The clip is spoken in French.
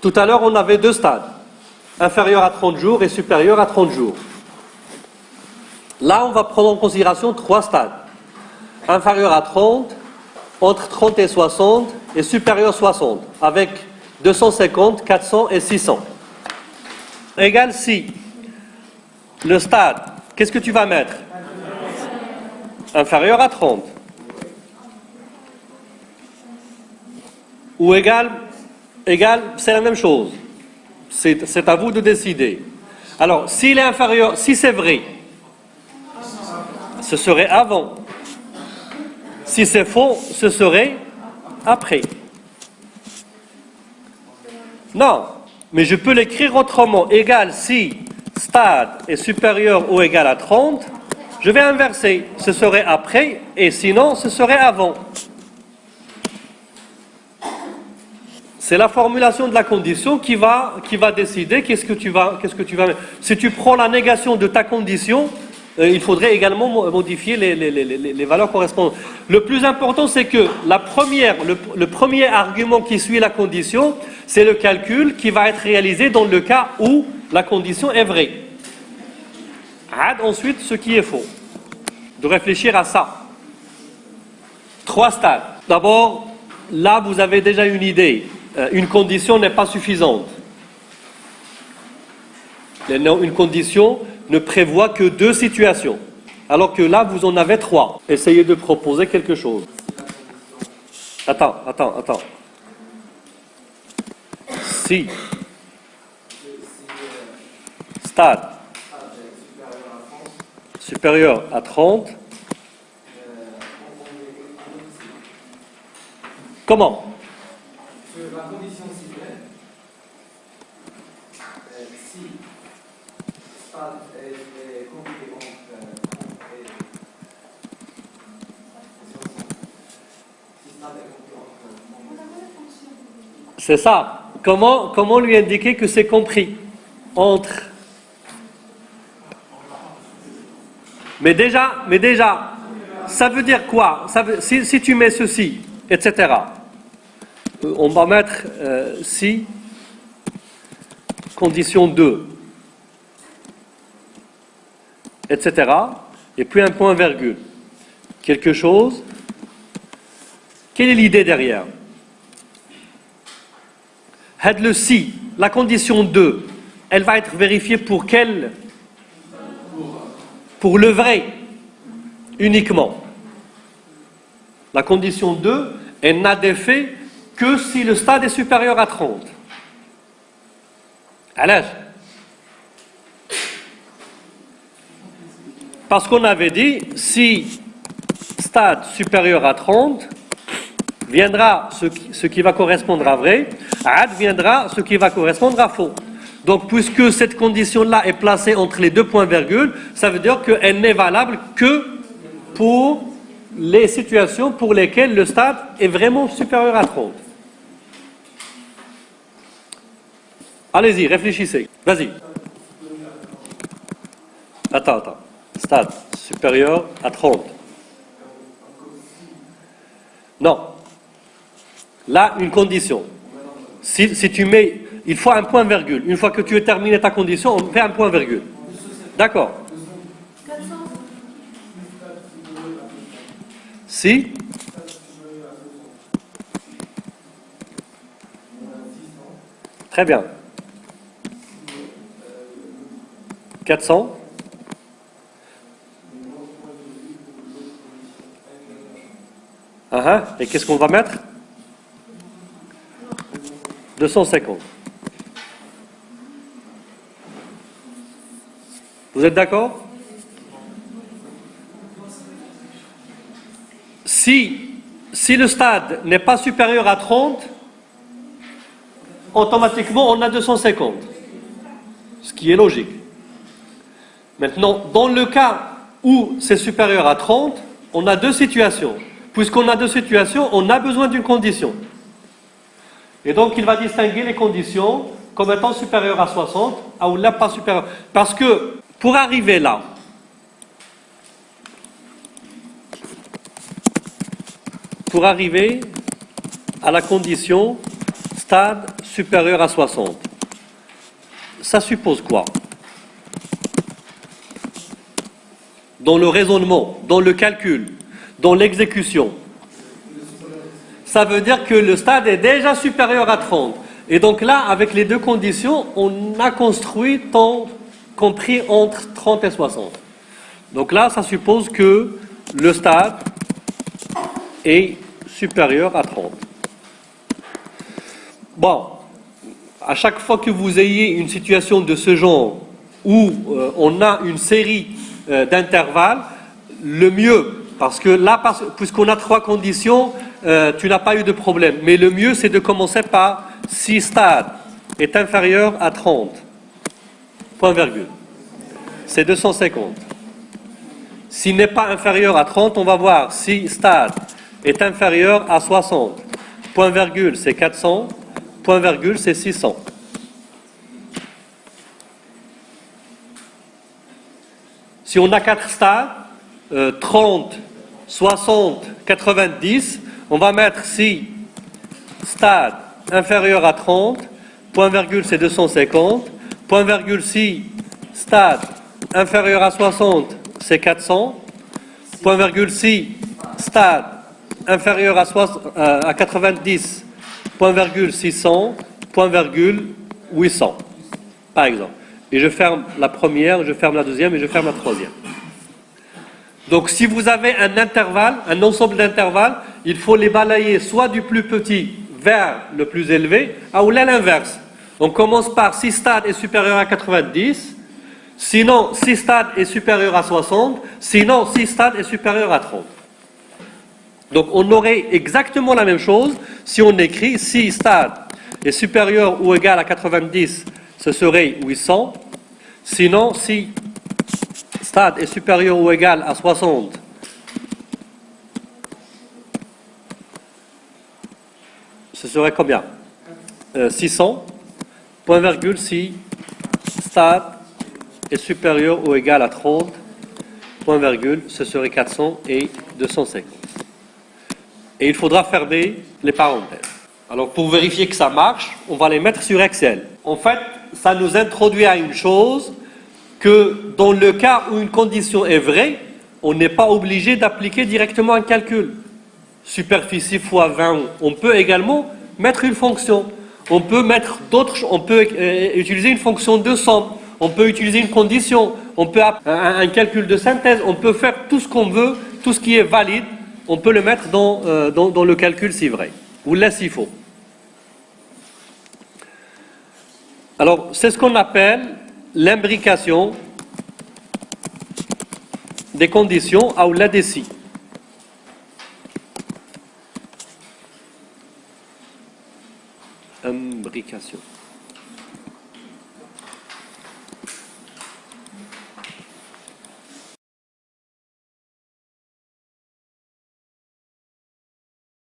Tout à l'heure, on avait deux stades, inférieur à 30 jours et supérieur à 30 jours. Là, on va prendre en considération trois stades. Inférieur à 30, entre 30 et 60, et supérieur à 60, avec 250, 400 et 600. Égal si le stade, qu'est-ce que tu vas mettre? Inférieur à 30. Ou égal, c'est la même chose. C'est à vous de décider. Alors, s'il est inférieur, si c'est vrai, ce serait avant. Si c'est faux, ce serait après. Non, mais je peux l'écrire autrement. Égal si stade est supérieur ou égal à 30, je vais inverser. Ce serait après, et sinon, ce serait avant. C'est la formulation de la condition qui va décider qu'est-ce que tu vas mettre. Si tu prends la négation de ta condition, il faudrait également modifier les valeurs correspondantes. Le plus important, c'est que le premier argument qui suit la condition, c'est le calcul qui va être réalisé dans le cas où la condition est vraie. Add ensuite ce qui est faux. De réfléchir à ça. Trois stades. D'abord, là, vous avez déjà une idée. Une condition n'est pas suffisante. Une condition ne prévoit que deux situations, alors que là, vous en avez trois. Essayez de proposer quelque chose. Attends. Si stade supérieur à 30, comment? La condition civile, si stade est compris entre 30 et 60, si stade est compris entre... C'est ça. Comment lui indiquer que c'est compris entre... Mais déjà, ça veut dire quoi? Si tu mets ceci, etc., on va mettre si, condition 2, etc., et puis un point virgule. Quelque chose. Quelle est l'idée derrière? Had le si, la condition 2, elle va être vérifiée pour quelle? Pour le vrai, uniquement. La condition 2, elle n'a d'effet que si le stade est supérieur à 30. Alors, parce qu'on avait dit, si stade supérieur à 30, viendra ce qui va correspondre à vrai, ad viendra ce qui va correspondre à faux. Donc, puisque cette condition-là est placée entre les deux points-virgules, ça veut dire qu'elle n'est valable que pour les situations pour lesquelles le stade est vraiment supérieur à 30. Allez-y, réfléchissez. Vas-y. Attends. Stade supérieur à 30. Non. Là, une condition. Si tu mets... Il faut un point-virgule. Une fois que tu as terminé ta condition, on fait un point-virgule. D'accord. Si. Très bien. 400. Et qu'est-ce qu'on va mettre? 250. Vous êtes d'accord? Si le stade n'est pas supérieur à 30, automatiquement on a 250. Ce qui est logique. Maintenant, dans le cas où c'est supérieur à 30, on a deux situations. Puisqu'on a deux situations, on a besoin d'une condition. Et donc, il va distinguer les conditions comme étant supérieures à 60, ou là pas supérieures. Parce que, pour arriver là, à la condition stade supérieur à 60. Ça suppose quoi? Dans le raisonnement, dans le calcul, dans l'exécution. Ça veut dire que le stade est déjà supérieur à 30. Et donc là, avec les deux conditions, on a construit temps compris entre 30 et 60. Donc là, ça suppose que le stade est supérieur à 30. Bon, à chaque fois que vous ayez une situation de ce genre où on a une série d'intervalles, le mieux, parce que là, puisqu'on a trois conditions, tu n'as pas eu de problème. Mais le mieux, c'est de commencer par si stade est inférieur à 30, point virgule. C'est 250. S'il n'est pas inférieur à 30, on va voir si stade est inférieur à 60. Point virgule, c'est 400. Point virgule, c'est 600. Si on a 4 stades, 30, 60, 90, on va mettre si stade inférieur à 30, point virgule, c'est 250. Point virgule, si stade inférieur à 60, c'est 400. Point virgule, si stade inférieur à 90, point virgule 600, point virgule 800, par exemple. Et je ferme la première, je ferme la deuxième et je ferme la troisième. Donc si vous avez un intervalle, un ensemble d'intervalles, il faut les balayer soit du plus petit vers le plus élevé, ou l'inverse. On commence par si stade est supérieur à 90, sinon si stade est supérieur à 60, sinon si stade est supérieur à 30. Donc on aurait exactement la même chose si on écrit si stade est supérieur ou égal à 90, ce serait 800. Sinon, si stade est supérieur ou égal à 60, ce serait combien? 600. Point virgule, si stade est supérieur ou égal à 30, point virgule, ce serait 400 et 250. Et il faudra fermer les parenthèses. Alors pour vérifier que ça marche, on va les mettre sur Excel. En fait, ça nous introduit à une chose que dans le cas où une condition est vraie, on n'est pas obligé d'appliquer directement un calcul. Superficie fois 20, on peut également mettre une fonction. On peut utiliser une fonction de somme. On peut utiliser une condition. On peut un calcul de synthèse. On peut faire tout ce qu'on veut, tout ce qui est valide. On peut le mettre dans le calcul si vrai. Ou là s'il faut. Alors, c'est ce qu'on appelle l'imbrication des conditions ou l'adhésie. Imbrication.